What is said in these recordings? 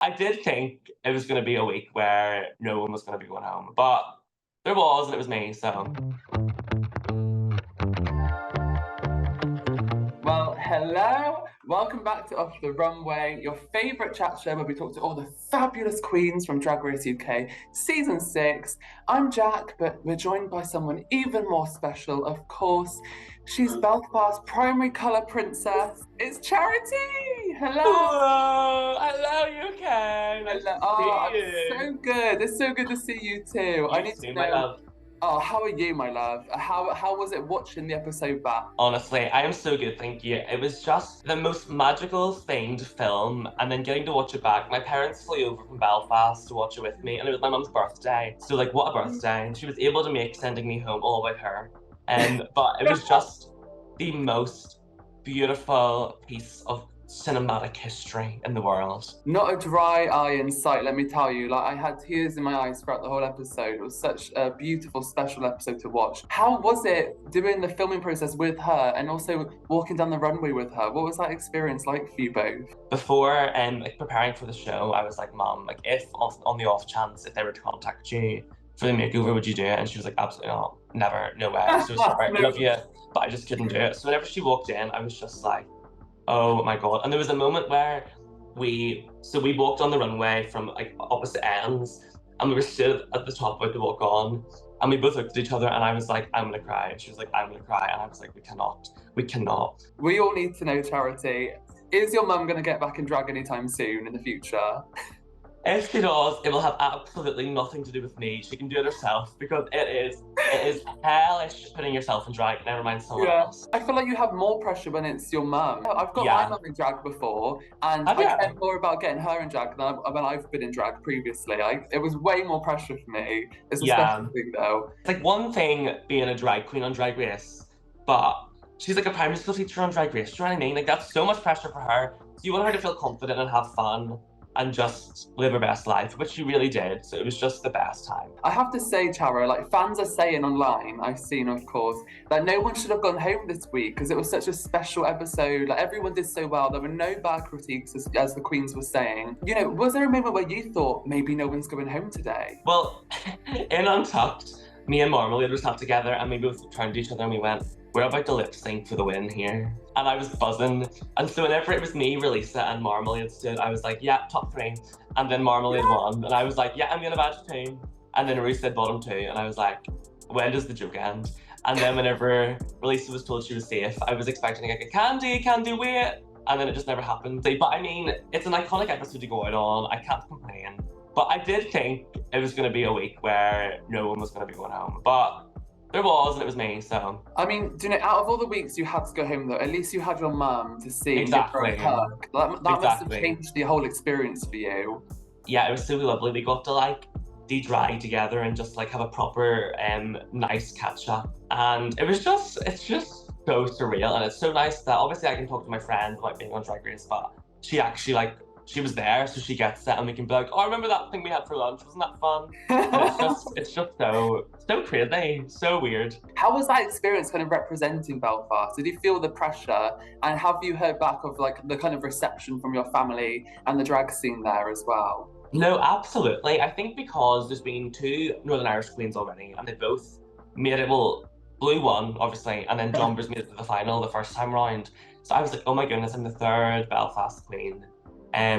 I did think it was going to be a week where no one was going to be going home, but there was, and it was me, so. Well, hello. Welcome back to Off the Runway, your favourite chat show where we talk to all the fabulous queens from Drag Race UK Season 6. I'm Jack, but we're joined by someone even more special, of course. She's Belfast primary colour princess. It's Charra Tea. Hello. Hello, you okay? Nice Hello. to Oh, see I'm you. so good. It's so good to see you too. I You need too, to my know. love. Oh, how are you, my love? How was it watching the episode back? Honestly, I am so good, thank you. It was just the most magical thing to film, and then getting to watch it back. My parents flew over from Belfast to watch it with me, and it was my mum's birthday. So, like, what a birthday. And she was able to make sending me home all about her. But it was just the most beautiful piece of cinematic history in the world. Not a dry eye in sight, let me tell you. Like, I had tears in my eyes throughout the whole episode. It was such a beautiful, special episode to watch. How was it doing the filming process with her and also walking down the runway with her? What was that experience like for you both? Before like preparing for the show, I was like, Mom, like if on the off chance if they were to contact you for the makeover, would you do it? And she was like, absolutely not, never, no way. I'm so sorry, I No. love you, but I just couldn't do it. So whenever she walked in, I was just like, oh my god. And there was a moment where we walked on the runway from like opposite ends, and we were stood at the top about to walk on, and we both looked at each other, and I was like, I'm gonna cry. And she was like, I'm gonna cry. And I was like, we cannot. We all need to know, Charity. Is your mum going to get back in drag anytime soon in the future? If she does, it will have absolutely nothing to do with me. She can do it herself, because it is hellish putting yourself in drag, never mind someone else. I feel like you have more pressure when it's your mum. I've got my Yeah. mum in drag before, and Have I you? cared more about getting her in drag than when I've been in drag previously. It was way more pressure for me. It's a Yeah. special thing though. It's like one thing being a drag queen on Drag Race, but she's like a primary school teacher on Drag Race. Do you know what I mean? Like, that's so much pressure for her. So you want her to feel confident and have fun and just live her best life, which she really did. So it was just the best time. I have to say, Tara, like fans are saying online, I've seen of course, that no one should have gone home this week because it was such a special episode. Like everyone did so well. There were no bad critiques, as the queens were saying. You know, was there a moment where you thought maybe no one's going home today? Well, in Untucked, me and Marmalade were sat together, and we both turned to each other and we went, we're about to lip sync for the win here. And I was buzzing. And so whenever it was me, Rileasa, and Marmalade stood, I was like, yeah, top 3. And then Marmalade won. And I was like, yeah, I'm gonna badge 2. And then Rileasa said bottom 2. And I was like, when does the joke end? And then whenever Rileasa was told she was safe, I was expecting like a candy, wait. And then it just never happened. But I mean, it's an iconic episode to go out on. I can't complain. But I did think it was gonna be a week where no one was gonna be going home. But there was, and it was me, so. I mean, do you know, out of all the weeks you had to go home though, at least you had your mum to see Exactly. and give her a hug. That must have changed the whole experience for you. Yeah, it was so lovely. We got to like de-drag together and just like have a proper nice catch up. And it's just so surreal, and it's so nice that obviously I can talk to my friend about being on Drag Race, but she actually she was there, so she gets it, and we can be like, oh, remember that thing we had for lunch? Wasn't that fun? And it's just so crazy, so weird. How was that experience kind of representing Belfast? Did you feel the pressure? And have you heard back of like the kind of reception from your family and the drag scene there as well? No, absolutely. I think because there's been 2 Northern Irish queens already, and they both made it, well, Blue won, obviously, and then Jumbers made it to the final the first time round. So I was like, oh my goodness, I'm the 3rd Belfast queen.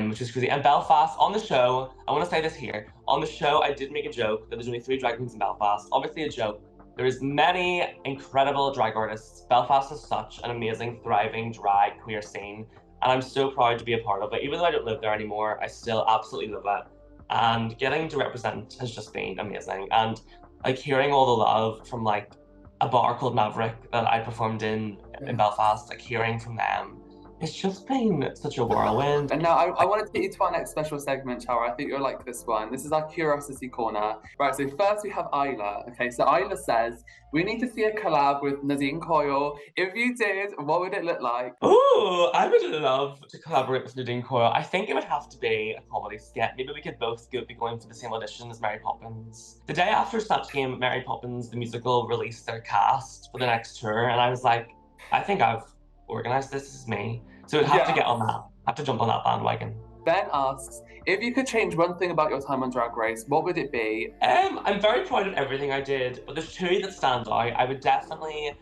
Which is crazy. And Belfast, on the show, I want to say this here, on the show I did make a joke that there's only 3 drag queens in Belfast. Obviously a joke. There is many incredible drag artists. Belfast is such an amazing, thriving drag queer scene, and I'm so proud to be a part of it. Even though I don't live there anymore, I still absolutely love it. And getting to represent has just been amazing. And like hearing all the love from like a bar called Maverick that I performed in Belfast, like hearing from them, it's just been such a whirlwind. And now I want to take you to our next special segment, Chara. I think you'll like this one. This is our curiosity corner. Right, so first we have Isla. Okay, so Isla says, we need to see a collab with Nadine Coyle. If you did, what would it look like? Ooh, I would love to collaborate with Nadine Coyle. I think it would have to be a comedy skit. Maybe we could both be going for the same audition as Mary Poppins. The day after Snatch Game, Mary Poppins, the musical, released their cast for the next tour, and I was like, I think I've organised this. This is me. So we'd have to get on that. Have to jump on that bandwagon. Ben asks, if you could change one thing about your time on Drag Race, what would it be? I'm very proud of everything I did, but there's two that stand out. I would definitely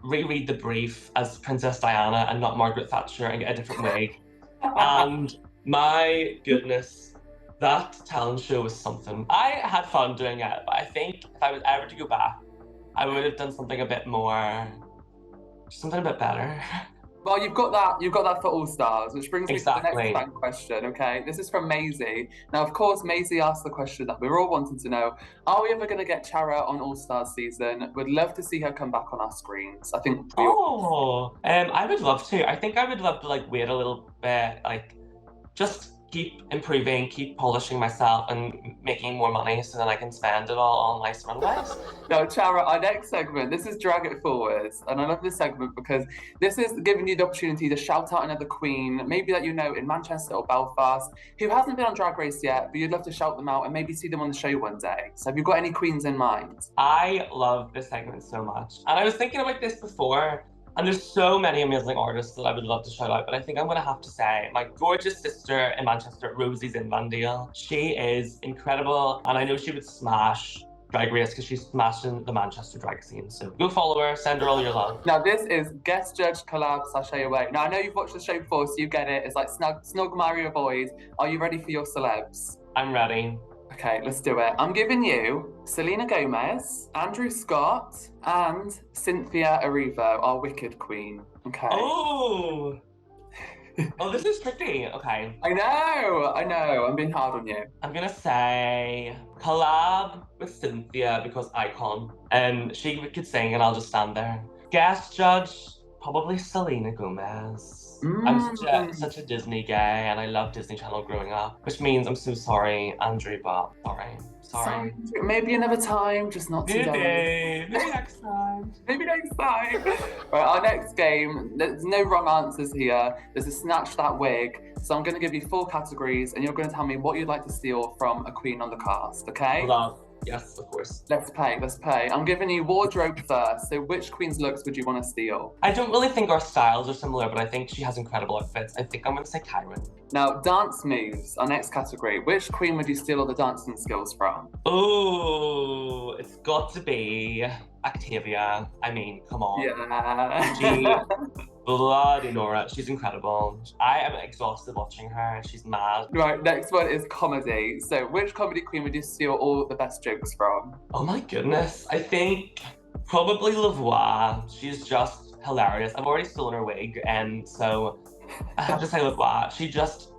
reread the brief as Princess Diana and not Margaret Thatcher and get a different wig. And my goodness, that talent show was something. I had fun doing it, but I think if I was ever to go back, I would have done something a bit better. Well, you've got that for All Stars, which brings me to the Exactly. next fan question, okay? This is from Maisie. Now, of course, Maisie asked the question that we were all wanting to know. Are we ever going to get Charra on All Stars season? Would love to see her come back on our screens. I think I would love to. I think I would love to like wait a little bit, like just keep improving, keep polishing myself and making more money so then I can spend it all on nice runways. Now, Charra, our next segment, this is Drag It Forwards. And I love this segment because this is giving you the opportunity to shout out another queen, maybe that you know in Manchester or Belfast, who hasn't been on Drag Race yet, but you'd love to shout them out and maybe see them on the show one day. So have you got any queens in mind? I love this segment so much. And I was thinking about this before, and there's so many amazing artists that I would love to shout out, but I think I'm gonna have to say my gorgeous sister in Manchester, Rosie Zinvandiel. She is incredible, and I know she would smash Drag Race because she's smashing the Manchester drag scene. So go follow her, send her all your love. Now this is guest judge collab Sashay Away. Now I know you've watched the show before, so you get it. It's like Snog Mario Boys. Are you ready for your celebs? I'm ready. Okay, let's do it. I'm giving you Selena Gomez, Andrew Scott, and Cynthia Erivo, our Wicked Queen. Okay. Oh, this is tricky. Okay. I know. I'm being hard on you. I'm gonna say collab with Cynthia because icon. She could sing and I'll just stand there. Guest judge, probably Selena Gomez. I'm such a Disney gay and I love Disney Channel growing up, which means I'm so sorry, Andrew, but sorry. Maybe another time, just not today. Maybe next time. Maybe next time. Right, our next game, there's no wrong answers here. There's a snatch that wig. So I'm going to give you 4 categories and you're going to tell me what you'd like to steal from a queen on the cast, okay? Love. Yes, of course. Let's play. I'm giving you wardrobe first. So which queen's looks would you want to steal? I don't really think our styles are similar, but I think she has incredible outfits. I think I'm going to say Kyran. Now, dance moves, our next category. Which queen would you steal all the dancing skills from? Oh, it's got to be Actavia. I mean, come on. Yeah. Bloody Nora, she's incredible. I am exhausted watching her. She's mad. Right, next one is comedy. So which comedy queen would you steal all the best jokes from? Oh my goodness. I think probably Voix. She's just hilarious. I've already stolen her wig, and so I have to say Voix.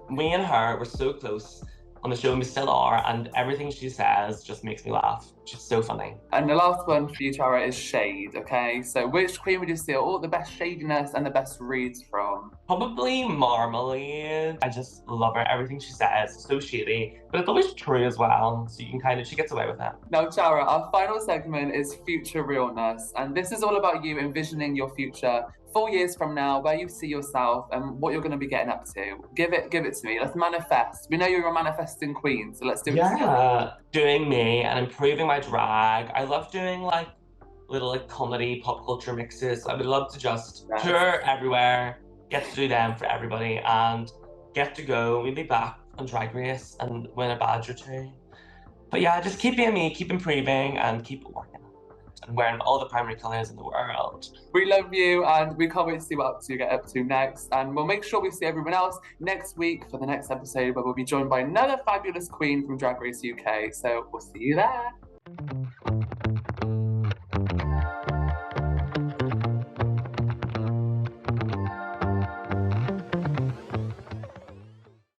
Me and her were so close on the show, and we still are, and everything she says just makes me laugh. She's so funny. And the last one for you, Charra, is shade, okay? So which queen would you steal all the best shadiness and the best reads from? Probably Marmalade. I just love her. Everything she says, so shady, but it's always true as well. So you can she gets away with it. Now, Charra, our final segment is future realness. And this is all about you envisioning your future 4 years from now, where you see yourself and what you're going to be getting up to. Give it to me. Let's manifest. We know you're a manifesting queen, so let's do it together. Doing me and improving my drag. I love doing like little like comedy, pop culture mixes. I would love to just tour everywhere, get to do them for everybody, and get to go maybe back on Drag Race and win a badge or 2. But yeah, just keep being me, keep improving, and keep working and wearing all the primary colours in the world. We love you and we can't wait to see what you get up to next. And we'll make sure we see everyone else next week for the next episode where we'll be joined by another fabulous queen from Drag Race UK. So we'll see you there.